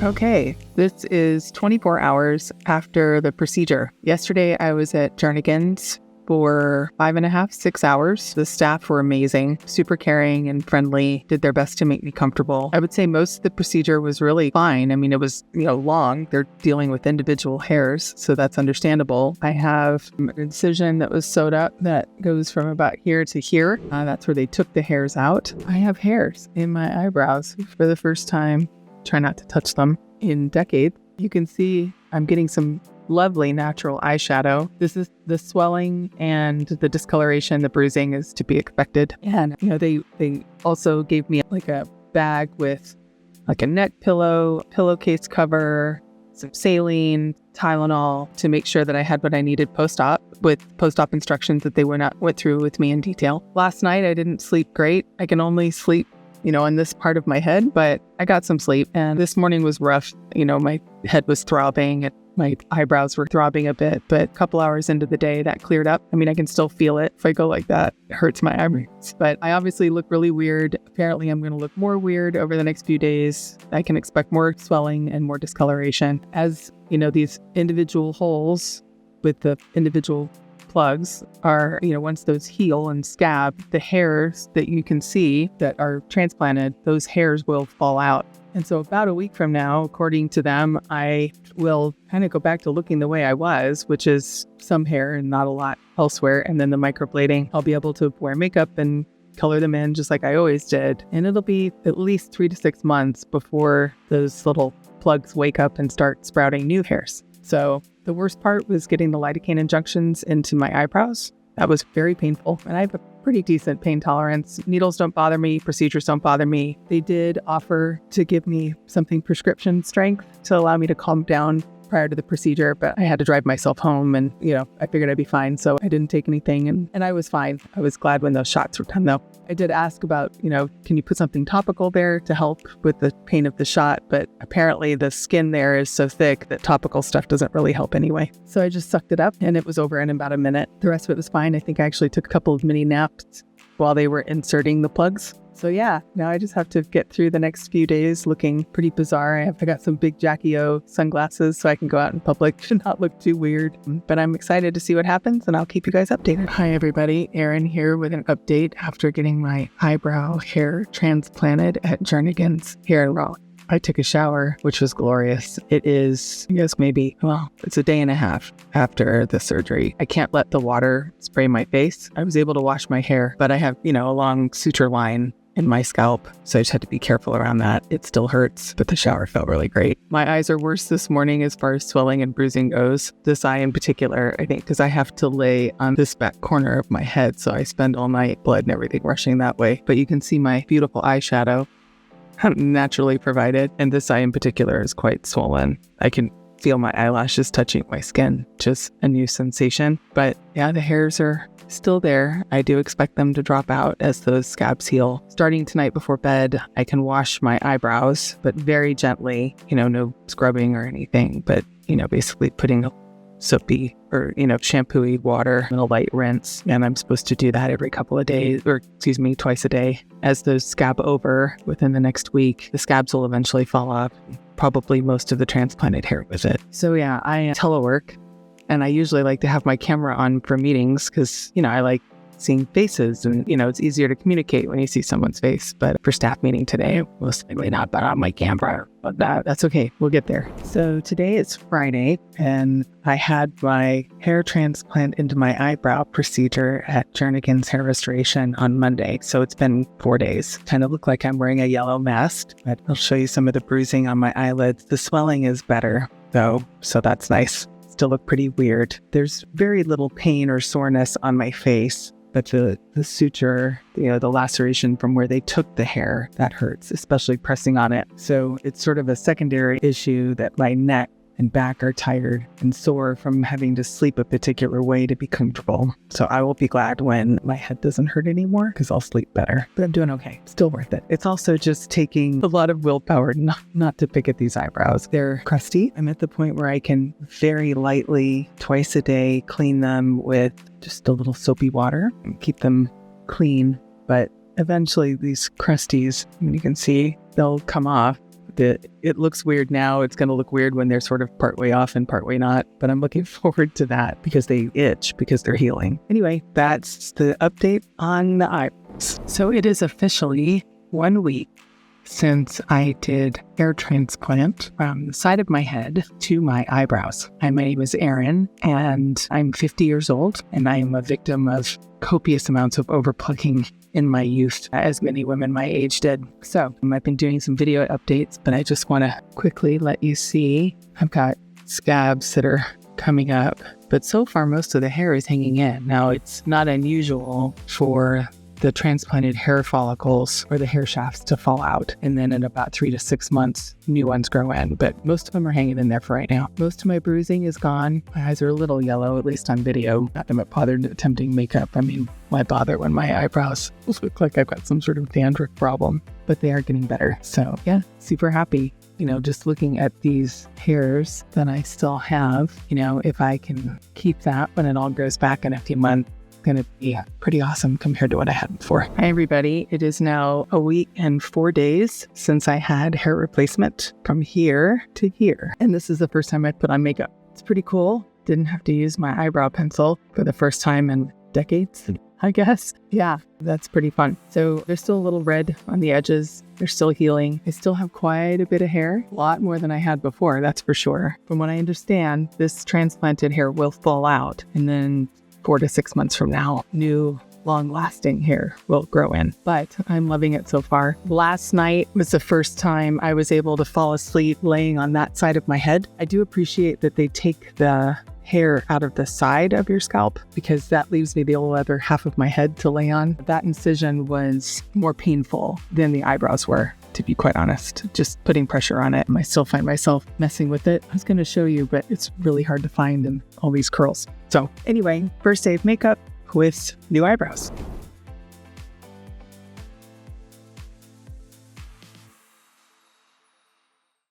Okay, this is 24 hours after the procedure. Yesterday, I was at Jernigan's for 5.5, 6 hours. The staff were amazing, super caring and friendly, did their best to make me comfortable. I would say most of the procedure was really fine. I mean, it was, long. They're dealing with individual hairs, so that's understandable. I have an incision that was sewed up that goes from about here to here. That's where they took the hairs out. I have hairs in my eyebrows for the first time. Try not to touch them in decades. You can see I'm getting some lovely natural eyeshadow. This is the swelling and the discoloration, the bruising is to be expected. And, they also gave me like a bag with like a neck pillow, pillowcase cover, some saline, Tylenol to make sure that I had what I needed post-op with post-op instructions that they went through with me in detail. Last night, I didn't sleep great. I can only sleep on this part of my head, but I got some sleep. And this morning was rough. My head was throbbing and my eyebrows were throbbing a bit, but a couple hours into the day that cleared up. I mean, I can still feel it. If I go like that, it hurts my eyebrows. But I obviously look really weird. Apparently, I'm going to look more weird over the next few days. I can expect more swelling and more discoloration. As these individual holes with the individual plugs are, once those heal and scab, the hairs that you can see that are transplanted, those hairs will fall out. And so about a week from now, according to them, I will kind of go back to looking the way I was, which is some hair and not a lot elsewhere. And then the microblading, I'll be able to wear makeup and color them in just like I always did. And it'll be at least 3 to 6 months before those little plugs wake up and start sprouting new hairs. So the worst part was getting the lidocaine injections into my eyebrows. That was very painful. And I have a pretty decent pain tolerance. Needles don't bother me. Procedures don't bother me. They did offer to give me something prescription strength to allow me to calm down prior to the procedure, but I had to drive myself home and, I figured I'd be fine. So I didn't take anything and I was fine. I was glad when those shots were done though. I did ask about, can you put something topical there to help with the pain of the shot? But apparently the skin there is so thick that topical stuff doesn't really help anyway. So I just sucked it up and it was over in about a minute. The rest of it was fine. I think I actually took a couple of mini naps while they were inserting the plugs. So yeah, now I just have to get through the next few days looking pretty bizarre. I got some big Jackie O sunglasses so I can go out in public and not look too weird. But I'm excited to see what happens and I'll keep you guys updated. Hi everybody, Erin here with an update after getting my eyebrow hair transplanted at Jernigan's here in Raleigh. I took a shower, which was glorious. It is, it's a day and a half after the surgery. I can't let the water spray my face. I was able to wash my hair, but I have, a long suture line in my scalp, so I just had to be careful around that. It still hurts, but the shower felt really great. My eyes are worse this morning as far as swelling and bruising goes. This eye in particular, I think, because I have to lay on this back corner of my head, so I spend all night blood and everything rushing that way. But you can see my beautiful eyeshadow naturally provided, and this eye in particular is quite swollen. I can feel my eyelashes touching my skin, just a new sensation. But yeah, the hairs are still there. I do expect them to drop out as those scabs heal. Starting tonight before bed, I can wash my eyebrows, but very gently, no scrubbing or anything, but, basically putting a soapy or, shampooy water and a light rinse. And I'm supposed to do that every couple of days, twice a day. As those scab over within the next week, the scabs will eventually fall off, probably most of the transplanted hair with it. So yeah, I telework. And I usually like to have my camera on for meetings because, I like seeing faces and, it's easier to communicate when you see someone's face. But for staff meeting today, most likely not, but on my camera. But that's okay. We'll get there. So today is Friday and I had my hair transplant into my eyebrow procedure at Jernigan's Hair Restoration on Monday. So it's been 4 days. Kind of look like I'm wearing a yellow mask, but I'll show you some of the bruising on my eyelids. The swelling is better though, so that's nice. Still look pretty weird. There's very little pain or soreness on my face, but the suture, the laceration from where they took the hair, that hurts, especially pressing on it. So it's sort of a secondary issue that my neck and back are tired and sore from having to sleep a particular way to be comfortable. So I will be glad when my head doesn't hurt anymore because I'll sleep better. But I'm doing okay. Still worth it. It's also just taking a lot of willpower not to pick at these eyebrows. They're crusty. I'm at the point where I can very lightly, twice a day, clean them with just a little soapy water and keep them clean. But eventually these crusties, you can see, they'll come off. it looks weird now. It's going to look weird when they're sort of partway off and partway not. But I'm looking forward to that because they itch because they're healing. Anyway, that's the update on the eyebrows. So it is officially 1 week since I did hair transplant from the side of my head to my eyebrows. My name is Erin, and I'm 50 years old, and I am a victim of copious amounts of overplucking in my youth, as many women my age did. So I've been doing some video updates, but I just want to quickly let you see I've got scabs that are coming up, but so far most of the hair is hanging in. Now, it's not unusual for the transplanted hair follicles or the hair shafts to fall out. And then in about 3 to 6 months, new ones grow in. But most of them are hanging in there for right now. Most of my bruising is gone. My eyes are a little yellow, at least on video. Not that I'm bothered attempting makeup. I mean, why bother when my eyebrows look like I've got some sort of dandruff problem? But they are getting better. So yeah, super happy. Just looking at these hairs that I still have, if I can keep that when it all grows back in a few months, going to be pretty awesome compared to what I had before. Hi, everybody. It is now a week and 4 days since I had hair replacement from here to here. And this is the first time I put on makeup. It's pretty cool. Didn't have to use my eyebrow pencil for the first time in decades, I guess. Yeah, that's pretty fun. So they're still a little red on the edges. They're still healing. I still have quite a bit of hair, a lot more than I had before, that's for sure. From what I understand, this transplanted hair will fall out, and then 4 to 6 months from now, new long-lasting hair will grow in. But I'm loving it so far. Last night was the first time I was able to fall asleep laying on that side of my head. I do appreciate that they take the hair out of the side of your scalp because that leaves me the other half of my head to lay on. That incision was more painful than the eyebrows were, to be quite honest. Just putting pressure on it. I still find myself messing with it. I was going to show you, but it's really hard to find in all these curls. So anyway, first day of makeup with new eyebrows.